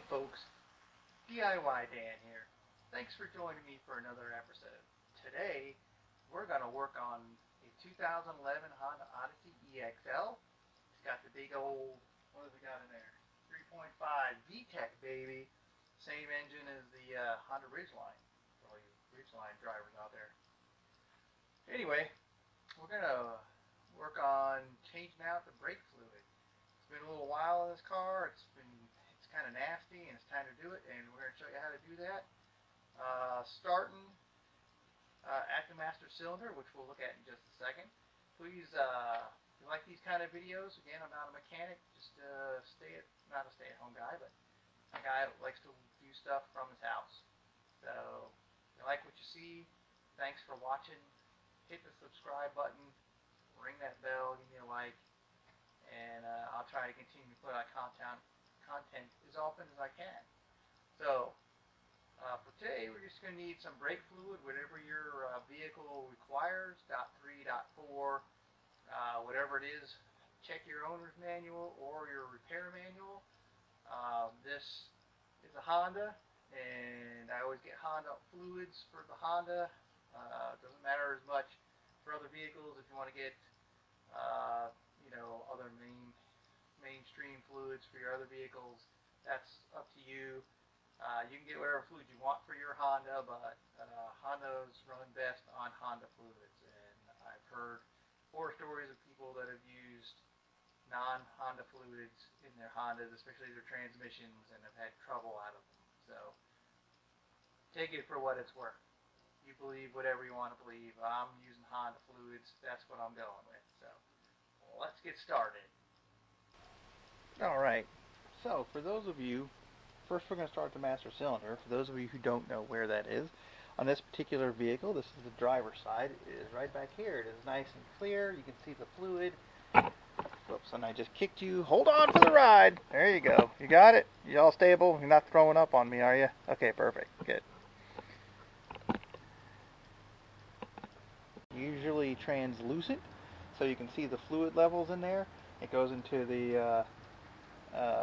folks, DIY Dan here. Thanks for joining me for another episode. Today we're going to work on a 2011 Honda Odyssey EXL. It's got the big old, what have we got in there? 3.5 VTEC baby. Same engine as the Honda Ridgeline, for all you Ridgeline drivers out there. Anyway, we're going to work on changing out the brake fluid. It's been a little while in this car. It's kind of nasty, and it's time to do it, and we're going to show you how to do that. Starting at the master cylinder, which we'll look at in just a second. Please, if you like these kind of videos, again, I'm not a mechanic, just not a stay-at-home guy, but a guy that likes to do stuff from his house. So, if you like what you see, thanks for watching. Hit the subscribe button, ring that bell, give me a like, and I'll try to continue to put out content as often as I can. So, for today, we're just going to need some brake fluid, whatever your vehicle requires, .3, .4, whatever it is. Check your owner's manual or your repair manual. This is a Honda, and I always get Honda fluids for the Honda. It doesn't matter as much for other vehicles if you want to get other mainstream fluids for your other vehicles. That's up to you. You can get whatever fluid you want for your Honda, but Hondas run best on Honda fluids, and I've heard horror stories of people that have used non-Honda fluids in their Hondas, especially their transmissions, and have had trouble out of them. So take it for what it's worth. You believe whatever you want to believe. I'm using Honda fluids. That's what I'm going with. So let's get started. Alright, so for those of you, first we're going to start the master cylinder. For those of you who don't know where that is, on this particular vehicle, this is the driver's side. It is right back here. It is nice and clear. You can see the fluid. Whoops, and I just kicked you. Hold on for the ride. There you go. You got it? You all stable? You're not throwing up on me, are you? Okay, perfect. Good. Usually translucent, so you can see the fluid levels in there. It goes into the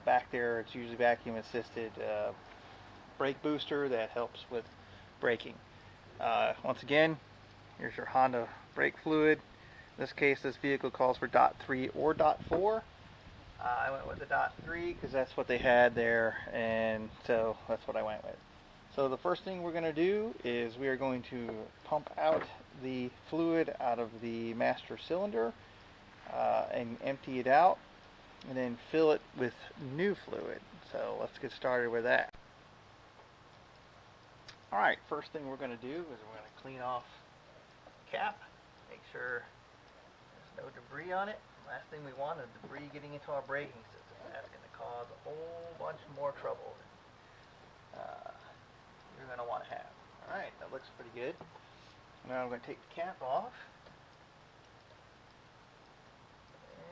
back there. It's usually vacuum assisted brake booster that helps with braking. Once again, here's your Honda brake fluid. In this case, this vehicle calls for .3 or .4. I went with the .3 because that's what they had there, and so that's what I went with. So the first thing we're going to do is we are going to pump out the fluid out of the master cylinder and empty it out, and then fill it with new fluid. So let's get started with that. Alright, first thing we're going to do is we're going to clean off the cap, make sure there's no debris on it. Last thing we want is debris getting into our braking system. That's going to cause a whole bunch more trouble than you're going to want to have. Alright, that looks pretty good. Now I'm going to take the cap off.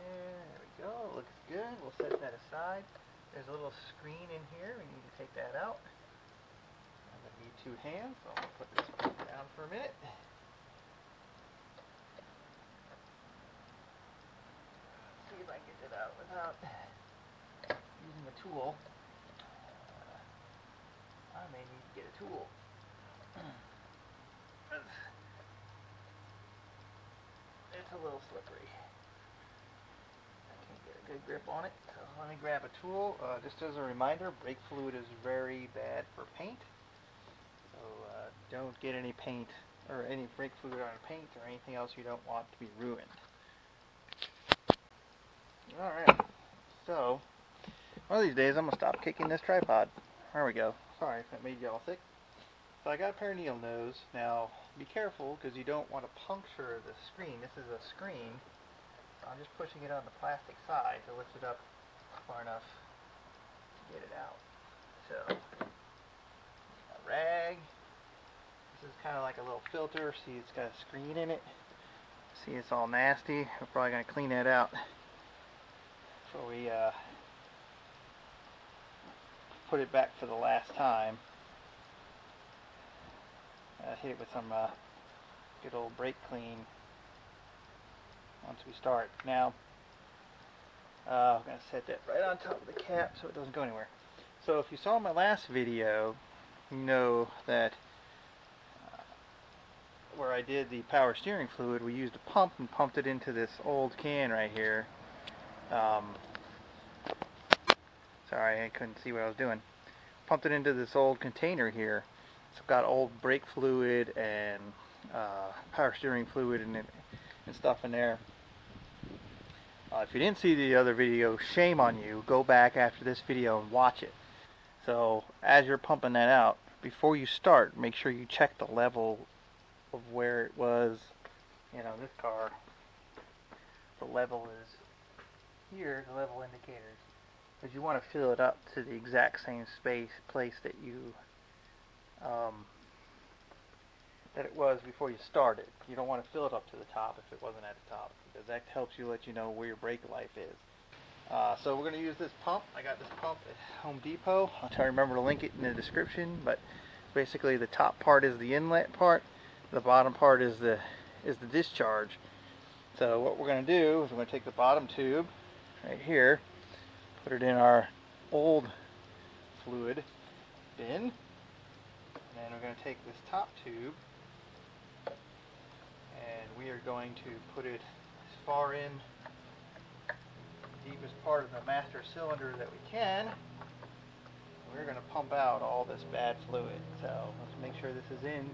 There we go, it looks good. We'll set that aside. There's a little screen in here. We need to take that out. I'm going to need two hands, so I'm going to put this down for a minute. Let's see if I can get it out without using a tool. I may need to get a tool. It's a little slippery. I can't get a good grip on it, so let me grab a tool. Just as a reminder, brake fluid is very bad for paint, so don't get any paint or any brake fluid on paint or anything else you don't want to be ruined. Alright, so one of these days I'm going to stop kicking this tripod. There we go. Sorry if that made you all sick. So I got a pair of needle nose. Now be careful because you don't want to puncture the screen. This is a screen. So I'm just pushing it on the plastic side to lift it up far enough to get it out. So a rag. This is kind of like a little filter. See, it's got a screen in it. See, it's all nasty. We're probably going to clean that out before we put it back for the last time. Hit it with some good old brake clean once we start. Now, I'm going to set that right on top of the cap so it doesn't go anywhere. So if you saw my last video, you know that where I did the power steering fluid, we used a pump and pumped it into this old can right here. Sorry, I couldn't see what I was doing. Pumped it into this old container here. It's got old brake fluid and power steering fluid and stuff in there. If you didn't see the other video, shame on you. Go back after this video and watch it. So as you're pumping that out, before you start, make sure you check the level of where it was. You know, this car, the level is here, the level indicators. Because you want to fill it up to the exact same place that you that it was before you started. You don't want to fill it up to the top if it wasn't at the top, because that helps you let you know where your brake life is. So we're going to use this pump. I got this pump at Home Depot. I'll try to remember to link it in the description, but basically the top part is the inlet part, the bottom part is the discharge. So what we're going to do is we're going to take the bottom tube right here, put it in our old fluid bin, and then we're going to take this top tube and we are going to put it as far in the deepest part of the master cylinder that we can. We're going to pump out all this bad fluid. So let's make sure this is in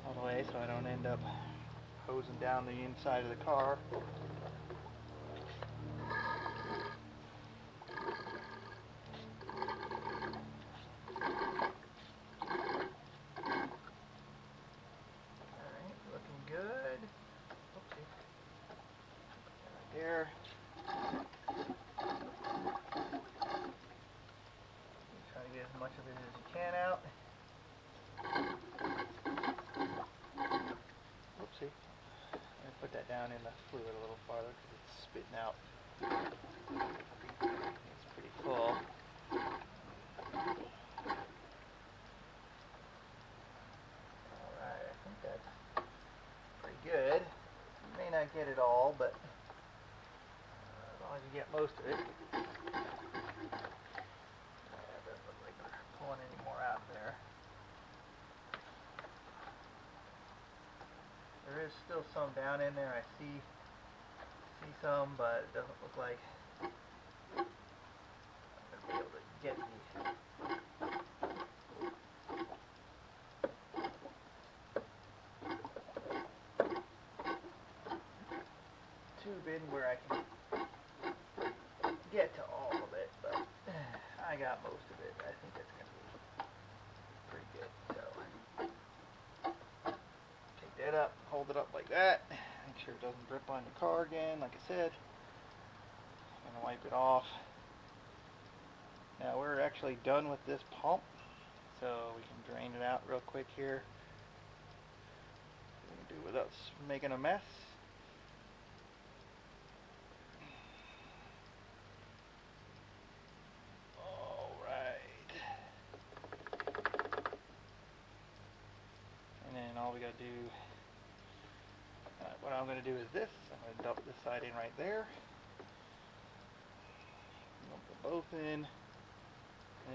all the way so I don't end up hosing down the inside of the car. There. Try to get as much of it as you can out. Whoopsie. I'm going to put that down in the fluid a little farther because it's spitting out. It's pretty full. Alright, I think that's pretty good. You may not get it all, but you get most of it. It doesn't look like we're pulling any more out there. There is still some down in there. I see some, but it doesn't look like I'm going to be able to get the tube in where I can get to all of it, but I got most of it. I think that's going to be pretty good. So take that up, hold it up like that, make sure it doesn't drip on your car again, like I said. I'm going to wipe it off. Now we're actually done with this pump, so we can drain it out real quick here. We can do without making a mess. All we got to do, what I'm going to do is this. I'm going to dump this side in right there. Dump them both in,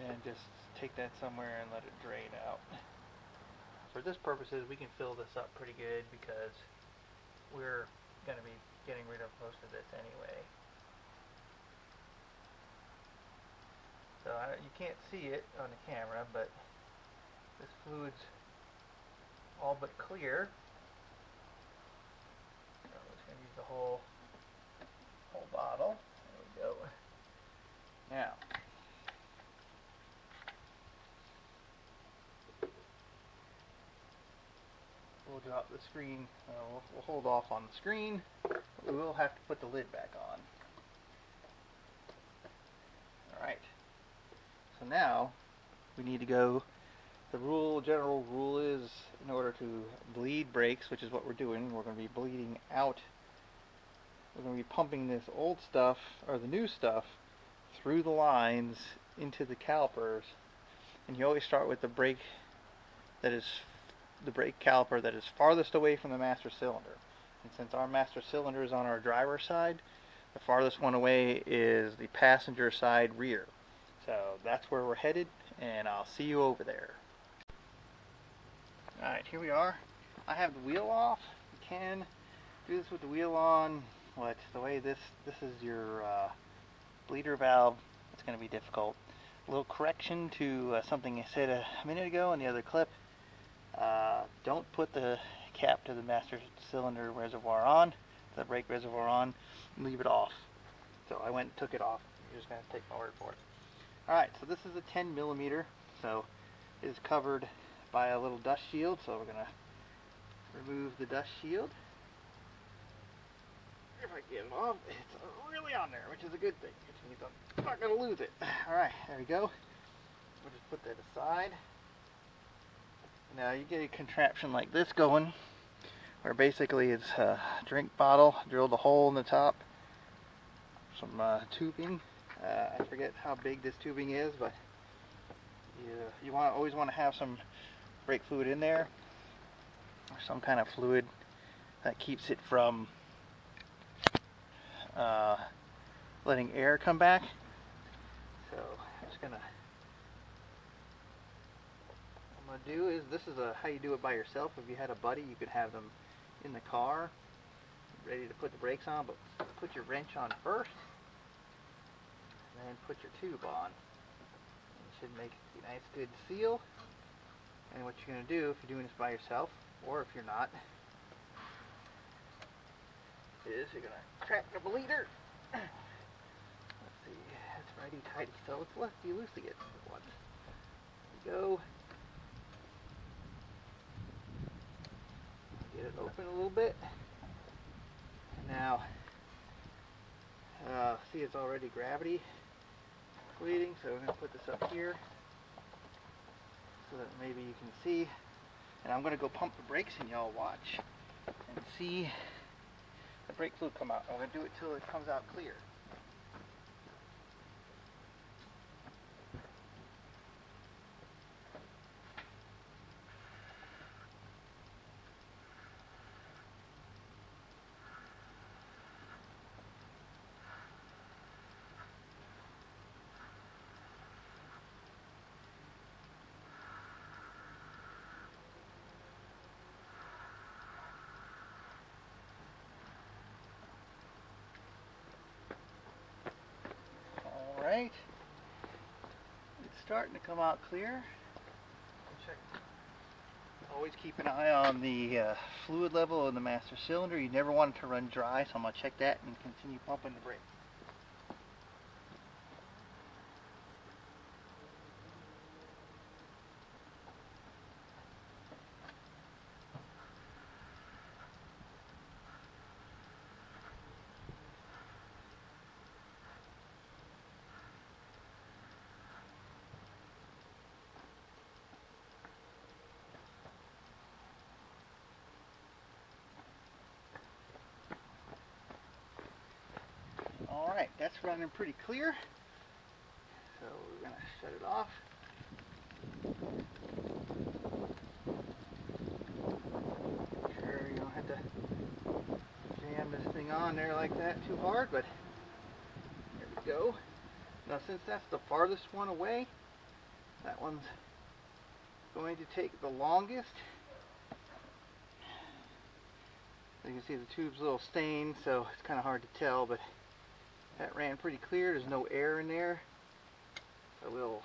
and just take that somewhere and let it drain out. For this purposes, we can fill this up pretty good because we're going to be getting rid of most of this anyway. So you can't see it on the camera, but this fluid's all but clear. So I'm just going to use the whole bottle. There we go. Now, we'll drop the screen. We'll hold off on the screen. But we will have to put the lid back on. Alright. So now, we need to go. The general rule is, in order to bleed brakes, which is what we're doing, we're going to be bleeding out. We're going to be pumping this old stuff, or the new stuff, through the lines into the calipers. And you always start with the brake caliper that is farthest away from the master cylinder. And since our master cylinder is on our driver's side, the farthest one away is the passenger side rear. So that's where we're headed, and I'll see you over there. Alright, here we are. I have the wheel off. You can do this with the wheel on. The way this is your bleeder valve, it's going to be difficult. A little correction to something I said a minute ago in the other clip. Don't put the cap to the master cylinder reservoir on, the brake reservoir on, and leave it off. So I went and took it off. You're just going to take my word for it. Alright, so this is a 10 millimeter, so it is covered by a little dust shield, so we're going to remove the dust shield. If I get it off, it's really on there, which is a good thing, which means I'm not going to lose it. Alright, there we go. We'll just put that aside. Now you get a contraption like this going, where basically it's a drink bottle, drilled a hole in the top, some tubing. I forget how big this tubing is, but you always want to have some brake fluid in there, or some kind of fluid that keeps it from letting air come back. So I'm just gonna, what I'm gonna do is, this is how you do it by yourself. If you had a buddy, you could have them in the car ready to put the brakes on, but put your wrench on first, and then put your tube on. It should make a nice good seal. And what you're going to do if you're doing this by yourself, or if you're not, is you're going to crack the bleeder. Let's see, it's righty tighty, so it's lefty loosey it once. There we go. Get it open a little bit. Now, see, it's already gravity bleeding, so we're going to put this up here so that maybe you can see. And I'm going to go pump the brakes, and y'all watch and see the brake fluid come out. I'm going to do it till it comes out clear. Alright, it's starting to come out clear. Check. Always keep an eye on the fluid level in the master cylinder. You never want it to run dry, so I'm going to check that and continue pumping the brake. Alright, that's running pretty clear. So we're going to shut it off. Sure, you don't have to jam this thing on there like that too hard, but there we go. Now since that's the farthest one away, that one's going to take the longest. You can see the tube's a little stained, so it's kind of hard to tell, but that ran pretty clear. There's no air in there. So we'll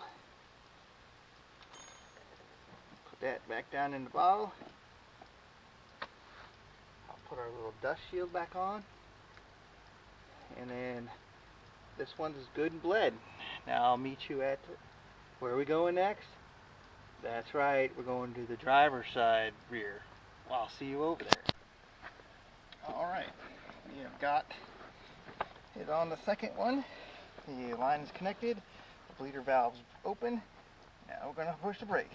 put that back down in the bottle. I'll put our little dust shield back on. And then this one's good and bled. Now I'll meet you at, where are we going next? That's right, we're going to the driver's side rear. Well, I'll see you over there. Alright, we have got it on the second one. The line is connected, the bleeder valve's open. Now we're going to push the brake.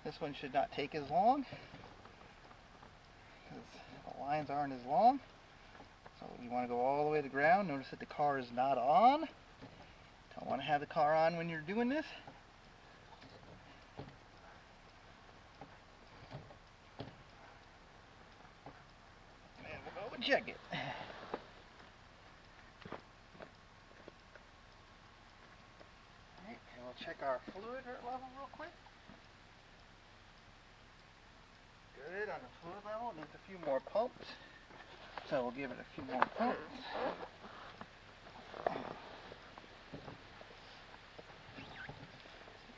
This one should not take as long, because the lines aren't as long. So you want to go all the way to the ground. Notice that the car is not on. Don't want to have the car on when you're doing this. And we'll go and check it. check our fluid level real quick. Good on the fluid level. Needs a few more pumps. So we'll give it a few more pumps.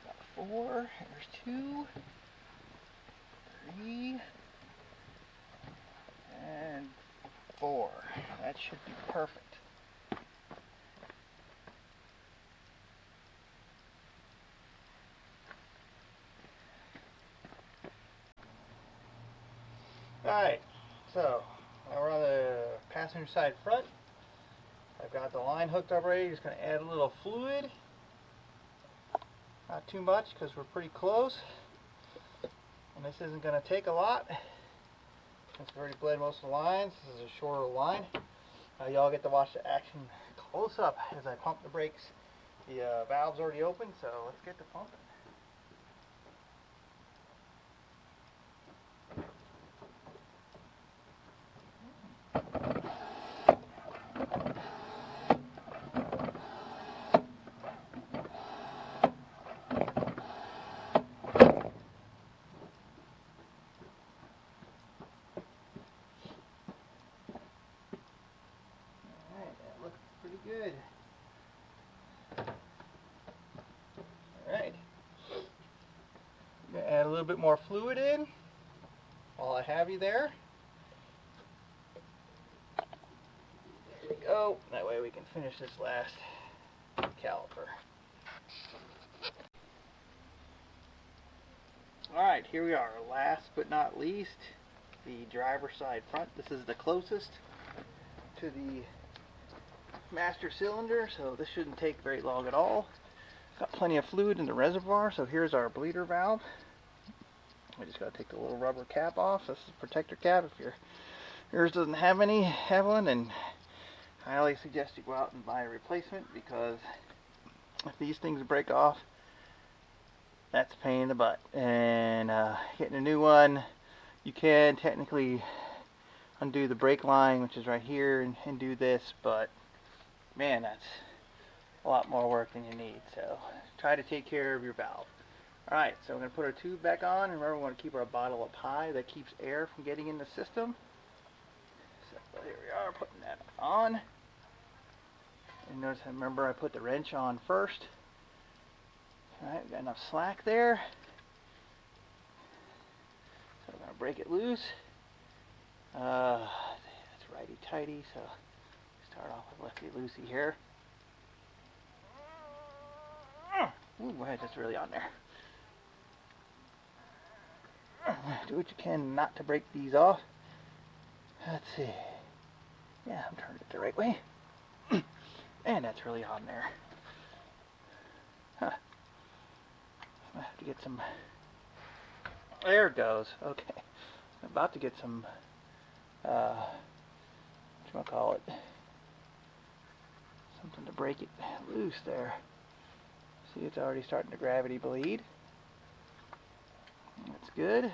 Got 4. There's 2, 3, and 4. That should be perfect. Alright, so now we're on the passenger side front. I've got the line hooked up already. Just going to add a little fluid. Not too much because we're pretty close. And this isn't going to take a lot. Since we've already bled most of the lines, this is a shorter line. Y'all get to watch the action close up as I pump the brakes. The valve's already open, so let's get to pumping. Pretty good. Alright. I'm going to add a little bit more fluid in while I have you there. There we go. That way we can finish this last caliper. Alright, here we are. Last but not least, the driver's side front. This is the closest to the master cylinder, so this shouldn't take very long at all. Got plenty of fluid in the reservoir, so here's our bleeder valve. We just got to take the little rubber cap off. This is a protector cap. If yours doesn't have one, then I highly suggest you go out and buy a replacement, because if these things break off, that's a pain in the butt. And getting a new one, you can technically undo the brake line, which is right here, and do this, but man, that's a lot more work than you need. So try to take care of your valve. Alright, so we're going to put our tube back on. Remember, we want to keep our bottle up high. That keeps air from getting in the system. So here we are, putting that on. And notice, remember, I put the wrench on first. Alright, we got enough slack there. So we're going to break it loose. It's righty-tighty, so start off with lefty-loosey here. Ooh, that's really on there. Do what you can not to break these off. Let's see. Yeah, I'm turning it the right way. And that's really on there. Huh. I have to get some... There it goes. Okay. I'm about to get some... whatchamacallit? Something to break it loose there. See, it's already starting to gravity bleed. That's good.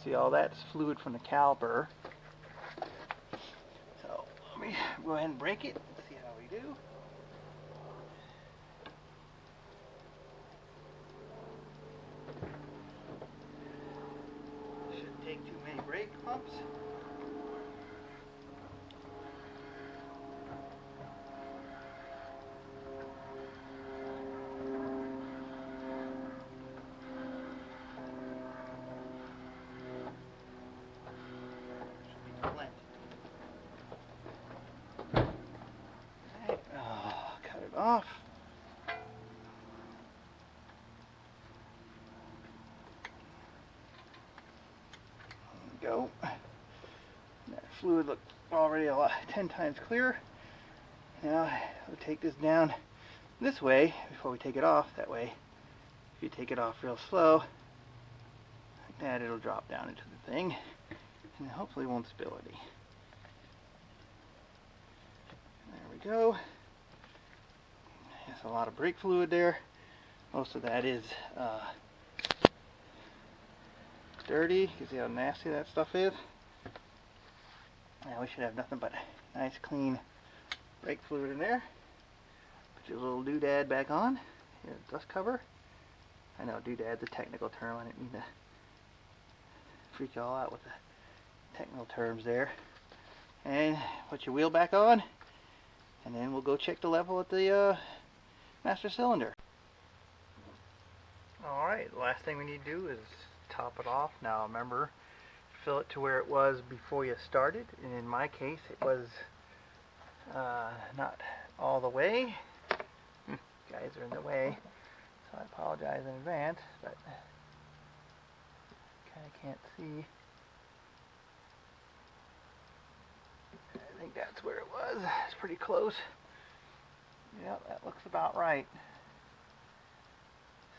See, all that's fluid from the caliper. So let me go ahead and break it and see how we do. Shouldn't take too many brake pumps. Off. There we go. That fluid looked already 10 times clearer. Now I'll take this down this way before we take it off. That way, if you take it off real slow, like that, it'll drop down into the thing and hopefully won't spill any. There we go. There's a lot of brake fluid there. Most of that is dirty. You can see how nasty that stuff is. Now we should have nothing but nice clean brake fluid in there. Put your little doodad back on. Here's the dust cover. I know doodad's a technical term. I didn't mean to freak you all out with the technical terms there. And put your wheel back on, and then we'll go check the level at the master cylinder. Alright, the last thing we need to do is top it off. Now remember, fill it to where it was before you started, and in my case it was not all the way. You guys are in the way, so I apologize in advance, but kind of can't see. I think that's where it was. It's pretty close. Yep, that looks about right.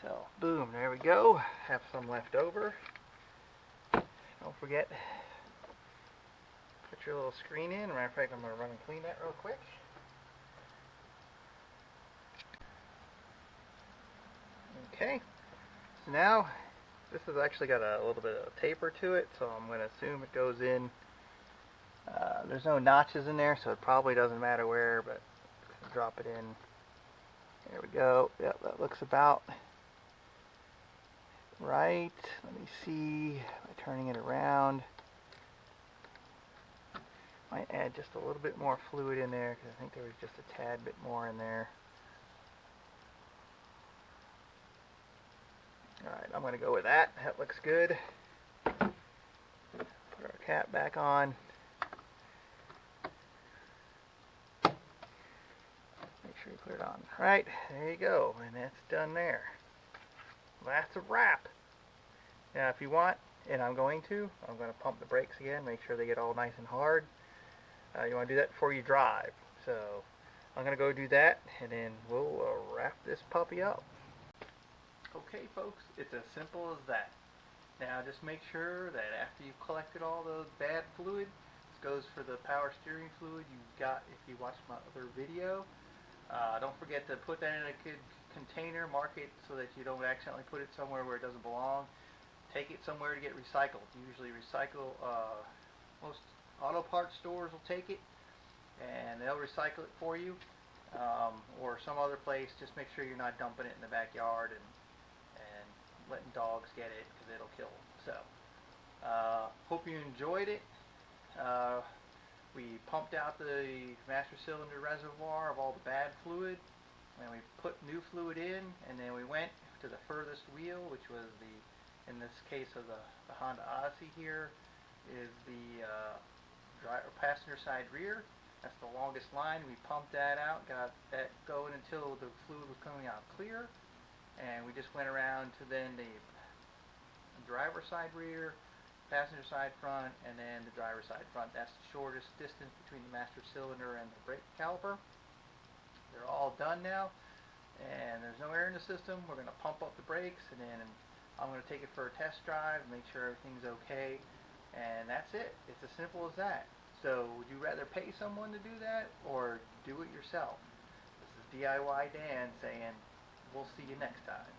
So, boom, there we go. Have some left over. Don't forget, put your little screen in. Matter of fact, I'm going to run and clean that real quick. Okay, so now this has actually got a little bit of taper to it, so I'm going to assume it goes in. There's no notches in there, so it probably doesn't matter where, but drop it in. There we go. Yep, that looks about right. Let me see by turning it around. Might add just a little bit more fluid in there because I think there was just a tad bit more in there. Alright, I'm going to go with that. That looks good. Put our cap back on. Make sure you put it on. Right, there you go. And that's done there. That's a wrap. Now if you want, and I'm going to pump the brakes again, make sure they get all nice and hard. You want to do that before you drive. So I'm going to go do that, and then we'll wrap this puppy up. Okay folks, it's as simple as that. Now just make sure that after you've collected all the bad fluid, this goes for the power steering fluid you've got if you watched my other video. Don't forget to put that in a good container, mark it so that you don't accidentally put it somewhere where it doesn't belong. Take it somewhere to get recycled. Usually most auto parts stores will take it and they'll recycle it for you, or some other place. Just make sure you're not dumping it in the backyard and letting dogs get it because it'll kill them. So hope you enjoyed it. We pumped out the master cylinder reservoir of all the bad fluid, and we put new fluid in, and then we went to the furthest wheel, which was in this case of the Honda Odyssey here, is the passenger side rear. That's the longest line. We pumped that out, got that going until the fluid was coming out clear, and we just went around to then the driver side rear, passenger side front, and then the driver side front. That's the shortest distance between the master cylinder and the brake caliper. They're all done now, and there's no air in the system. We're going to pump up the brakes, and then I'm going to take it for a test drive, make sure everything's okay, and that's it. It's as simple as that. So would you rather pay someone to do that or do it yourself? This is DIY Dan saying, we'll see you next time.